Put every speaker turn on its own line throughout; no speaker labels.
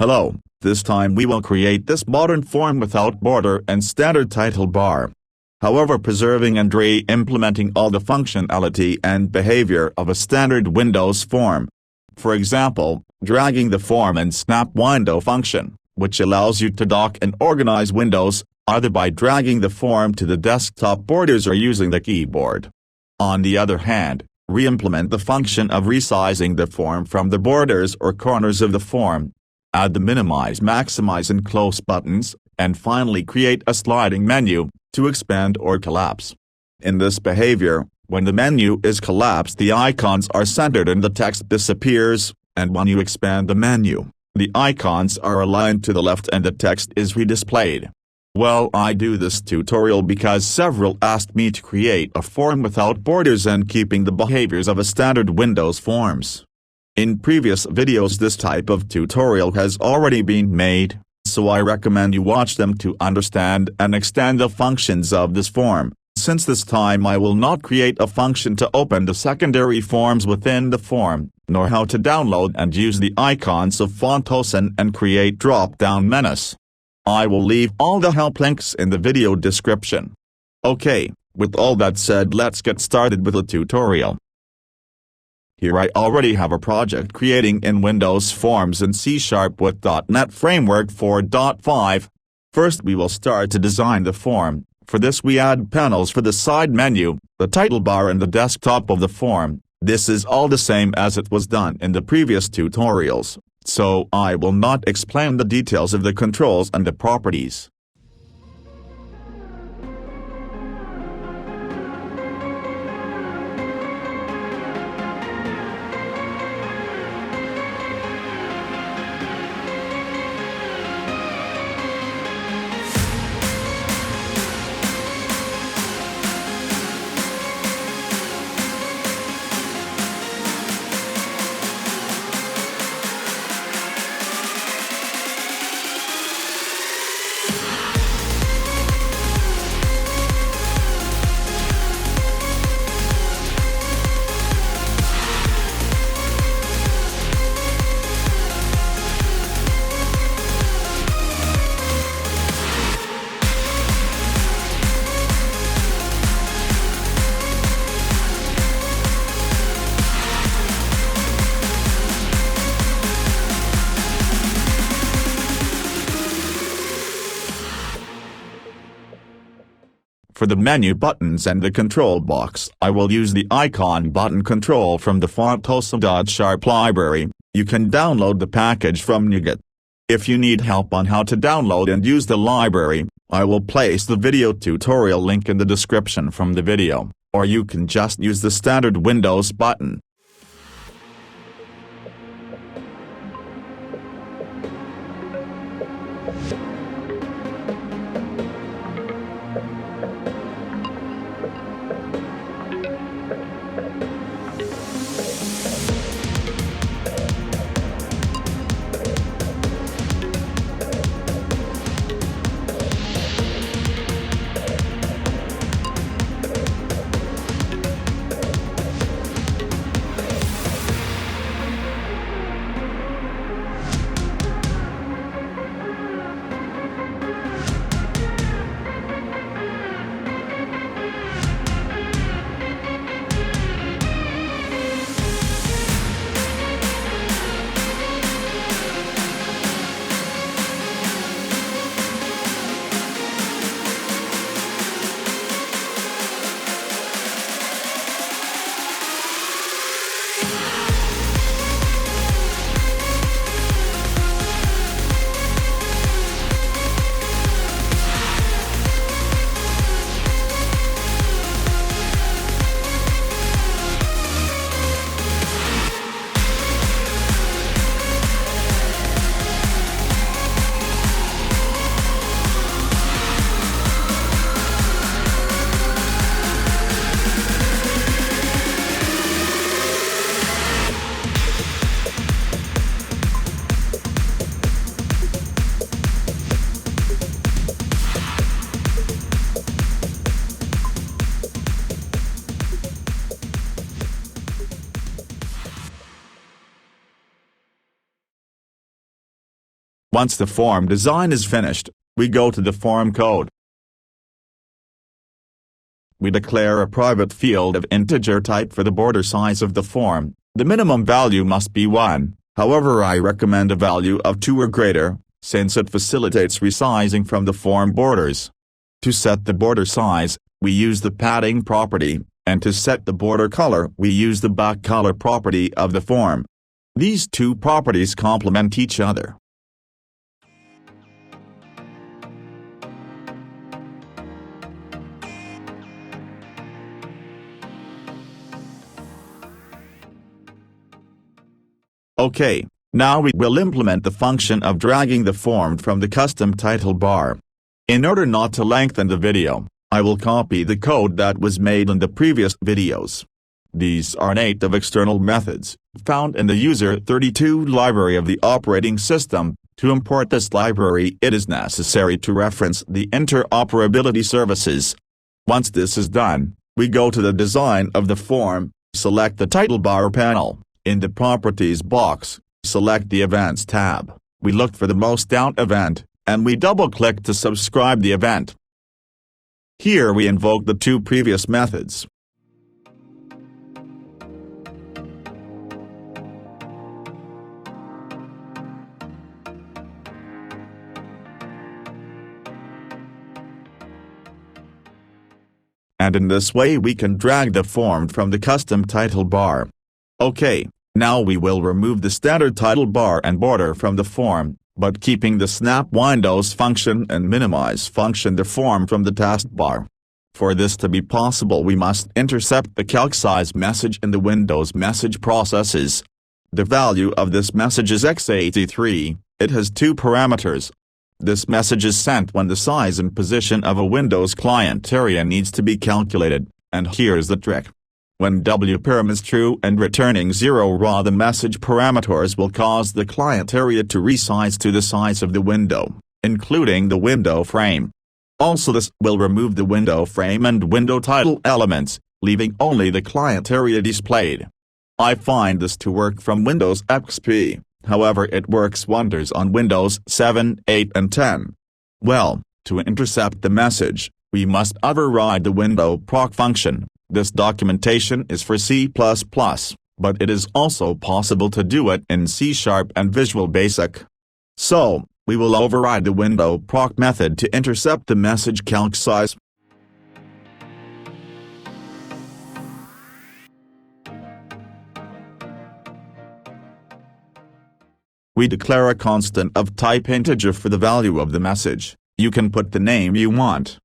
Hello, this time we will create this modern form without border and standard title bar. However, preserving and re-implementing all the functionality and behavior of a standard Windows form. For example, dragging the form and snap window function, which allows you to dock and organize windows, either by dragging the form to the desktop borders or using the keyboard. On the other hand, re-implement the function of resizing the form from the borders or corners of the form. Add the minimize, maximize and close buttons, and finally create a sliding menu, to expand or collapse. In this behavior, when the menu is collapsed the icons are centered and the text disappears, and when you expand the menu, the icons are aligned to the left and the text is redisplayed. Well, I do this tutorial because several asked me to create a form without borders and keeping the behaviors of a standard Windows forms. In previous videos this type of tutorial has already been made, so I recommend you watch them to understand and extend the functions of this form. Since this time I will not create a function to open the secondary forms within the form, nor how to download and use the icons of FontOcean and create drop-down menus. I will leave all the help links in the video description. Okay, with all that said, let's get started with the tutorial. Here I already have a project creating in Windows Forms in C# with .NET Framework 4.5. First we will start to design the form. For this we add panels for the side menu, the title bar and the desktop of the form. This is all the same as it was done in the previous tutorials, so I will not explain the details of the controls and the properties. For the menu buttons and the control box I will use the icon button control from the FontOcean.sharp library. You can download the package from NuGet. If you need help on how to download and use the library, I will place the video tutorial link in the description from the video, or you can just use the standard Windows button. Once the form design is finished, we go to the form code. We declare a private field of integer type for the border size of the form. The minimum value must be 1, however I recommend a value of 2 or greater, since it facilitates resizing from the form borders. To set the border size, we use the padding property, and to set the border color we use the back color property of the form. These two properties complement each other. Okay, now we will implement the function of dragging the form from the custom title bar. In order not to lengthen the video, I will copy the code that was made in the previous videos. These are native external methods, found in the user32 library of the operating system. To import this library, it is necessary to reference the interoperability services. Once this is done, we go to the design of the form, select the title bar panel. In the Properties box, select the Events tab. We look for the most out event, and we double-click to subscribe the event. Here we invoke the two previous methods. And in this way we can drag the form from the custom title bar. Okay. Now we will remove the standard title bar and border from the form, but keeping the snap windows function and minimize function the form from the taskbar. For this to be possible we must intercept the ClientSize message in the Windows message processes. The value of this message is x83, it has two parameters. This message is sent when the size and position of a Windows client area needs to be calculated, and here's the trick. When wparam is true and returning 0 raw, the message parameters will cause the client area to resize to the size of the window, including the window frame. Also this will remove the window frame and window title elements, leaving only the client area displayed. I find this to work from Windows XP, however it works wonders on Windows 7, 8 and 10. Well, to intercept the message, we must override the window proc function. This documentation is for C++, but it is also possible to do it in C# and Visual Basic. So, we will override the window proc method to intercept the message ClientSize. We declare a constant of type integer for the value of the message. You can put the name you want.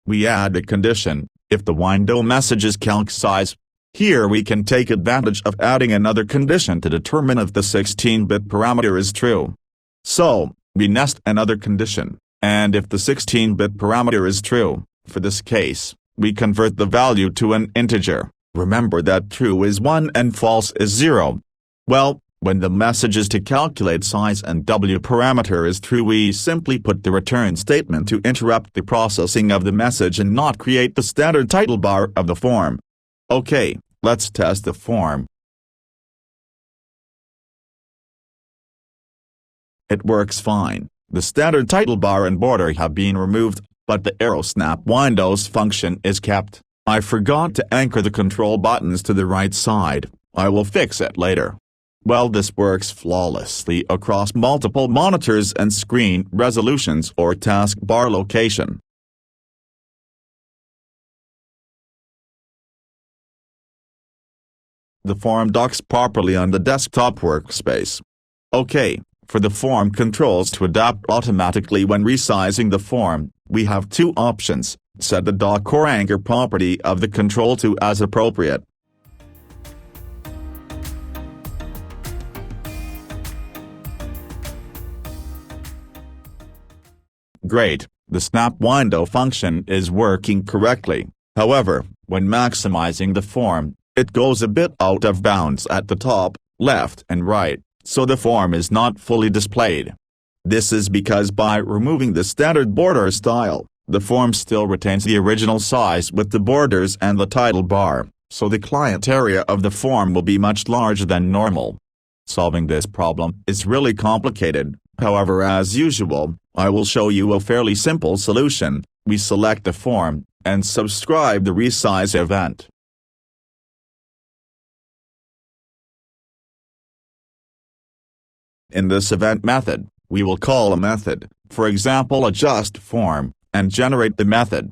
We add a condition, if the window message is ClientSize. Here we can take advantage of adding another condition to determine if the 16-bit parameter is true. So, we nest another condition, and if the 16-bit parameter is true, for this case, we convert the value to an integer. Remember that true is 1 and false is 0. Well, when the message is to calculate size and W parameter is true, we simply put the return statement to interrupt the processing of the message and not create the standard title bar of the form. Okay, let's test the form. It works fine. The standard title bar and border have been removed, but the Aero snap windows function is kept. I forgot to anchor the control buttons to the right side. I will fix it later. Well, this works flawlessly across multiple monitors and screen resolutions or taskbar location. The form docks properly on the desktop workspace. Okay, for the form controls to adapt automatically when resizing the form, we have two options: set the dock or anchor property of the control to as appropriate. Great, the snap window function is working correctly. However, when maximizing the form, it goes a bit out of bounds at the top, left and right, so the form is not fully displayed. This is because by removing the standard border style, the form still retains the original size with the borders and the title bar, so the client area of the form will be much larger than normal. Solving this problem is really complicated, however, as usual, I will show you a fairly simple solution. We select the form, and subscribe the Resize event. In this event method, we will call a method, for example adjustForm, and generate the method.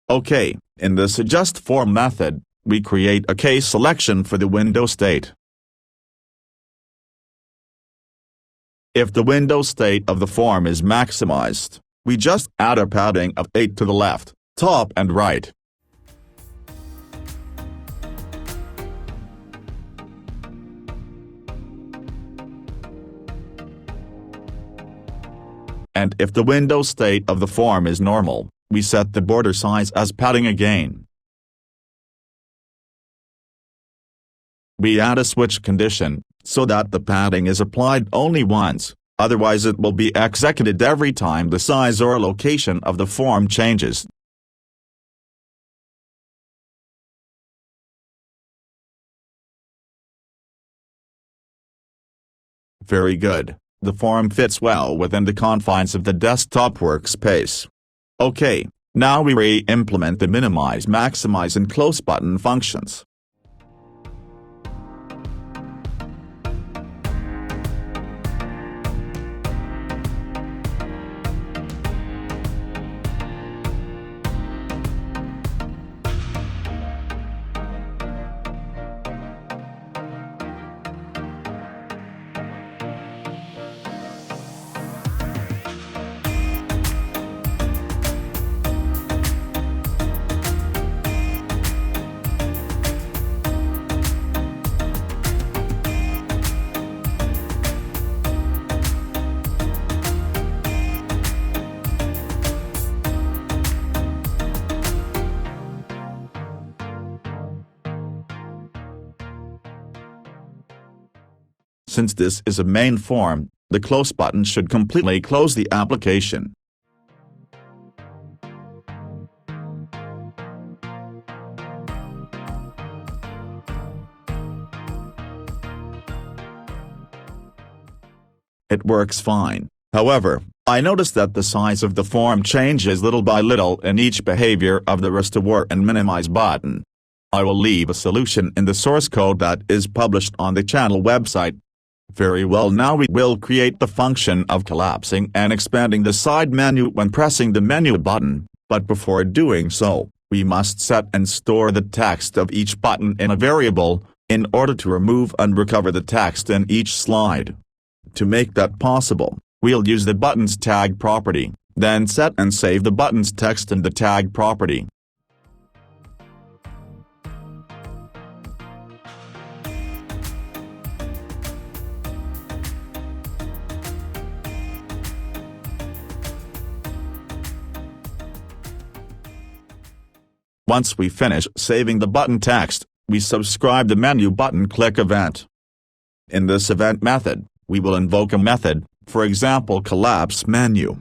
OK, in this adjustForm method, we create a case selection for the window state. If the window state of the form is maximized, we just add a padding of 8 to the left, top and right. And if the window state of the form is normal, we set the border size as padding again. We add a switch condition, so that the padding is applied only once, otherwise it will be executed every time the size or location of the form changes. Very good, the form fits well within the confines of the desktop workspace. OK, now we re-implement the minimize, maximize and close button functions. Since this is a main form, the close button should completely close the application. It works fine. However, I noticed that the size of the form changes little by little in each behavior of the restore and minimize button. I will leave a solution in the source code that is published on the channel website. Very well, now we will create the function of collapsing and expanding the side menu when pressing the menu button, but before doing so, we must set and store the text of each button in a variable, in order to remove and recover the text in each slide. To make that possible, we'll use the button's tag property, then set and save the button's text in the tag property. Once we finish saving the button text, we subscribe the menu button click event. In this event method, we will invoke a method, for example collapse menu.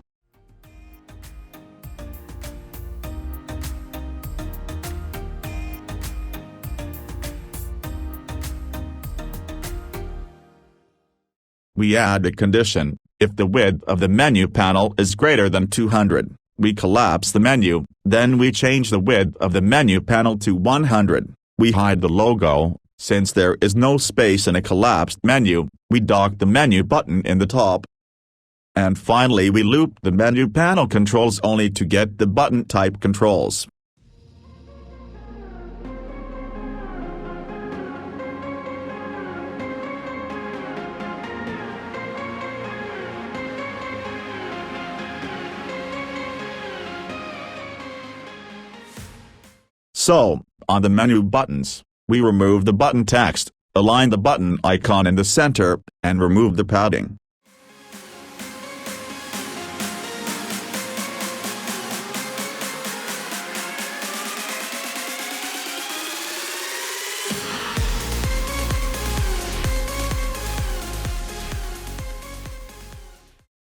We add a condition: if the width of the menu panel is greater than 200, we collapse the menu, then we change the width of the menu panel to 100. We hide the logo. Since there is no space in a collapsed menu, we dock the menu button in the top. And finally we loop the menu panel controls only to get the button type controls. So, on the menu buttons, we remove the button text, align the button icon in the center, and remove the padding.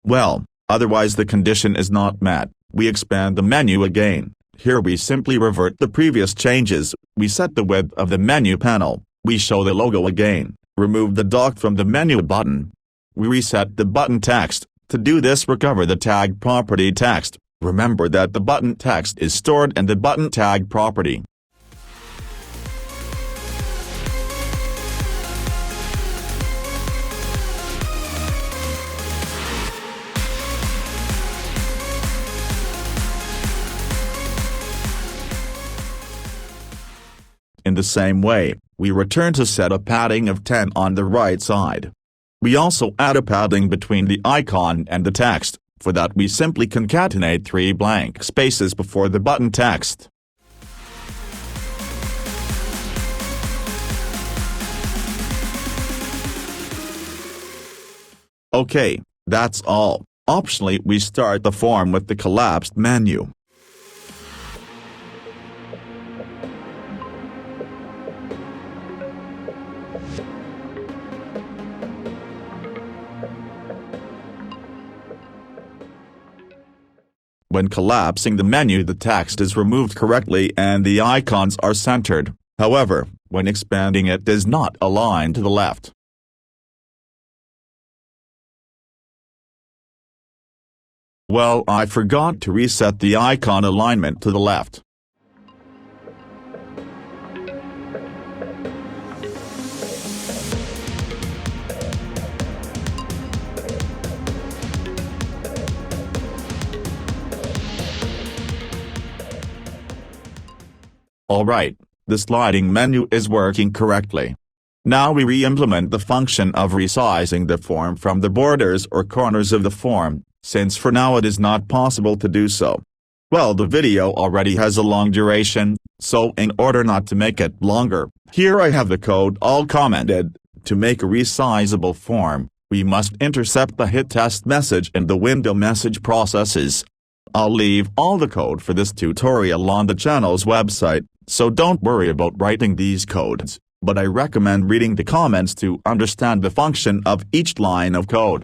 Well, otherwise the condition is not met. We expand the menu again. Here we simply revert the previous changes. We set the width of the menu panel. We show the logo again. Remove the dock from the menu button. We reset the button text. To do this, recover the tag property text. Remember that the button text is stored in the button tag property. In the same way, we return to set a padding of 10 on the right side. We also add a padding between the icon and the text. For that we simply concatenate 3 blank spaces before the button text. Okay, that's all. Optionally, we start the form with the collapsed menu. When collapsing the menu, the text is removed correctly and the icons are centered. However, when expanding it does not align to the left. Well, I forgot to reset the icon alignment to the left. Alright, the sliding menu is working correctly. Now we re-implement the function of resizing the form from the borders or corners of the form, since for now it is not possible to do so. Well, the video already has a long duration, so in order not to make it longer, here I have the code all commented. To make a resizable form, we must intercept the hit test message in the window message processes. I'll leave all the code for this tutorial on the channel's website, so don't worry about writing these codes, but I recommend reading the comments to understand the function of each line of code.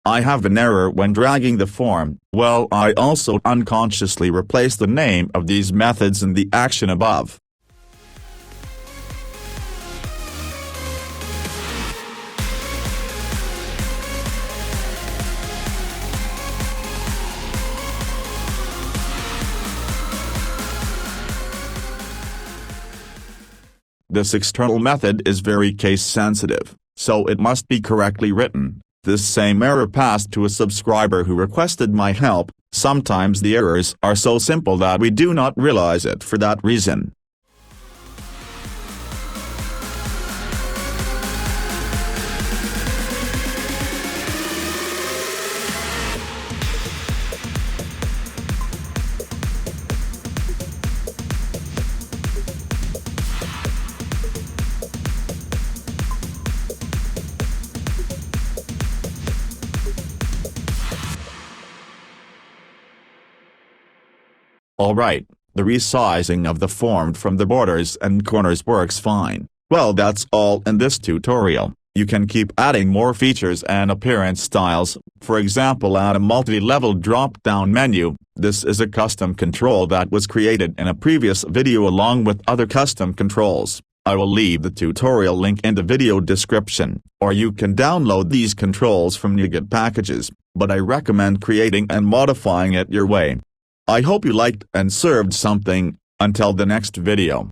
I have an error when dragging the form. Well, I also unconsciously replaced the name of these methods in the action above. This external method is very case sensitive, so it must be correctly written. This same error passed to a subscriber who requested my help. Sometimes the errors are so simple that we do not realize it for that reason. Alright, the resizing of the form from the borders and corners works fine. Well, that's all in this tutorial. You can keep adding more features and appearance styles, for example add a multi-level drop-down menu. This is a custom control that was created in a previous video along with other custom controls. I will leave the tutorial link in the video description, or you can download these controls from NuGet packages, but I recommend creating and modifying it your way. I hope you liked and served something. Until the next video.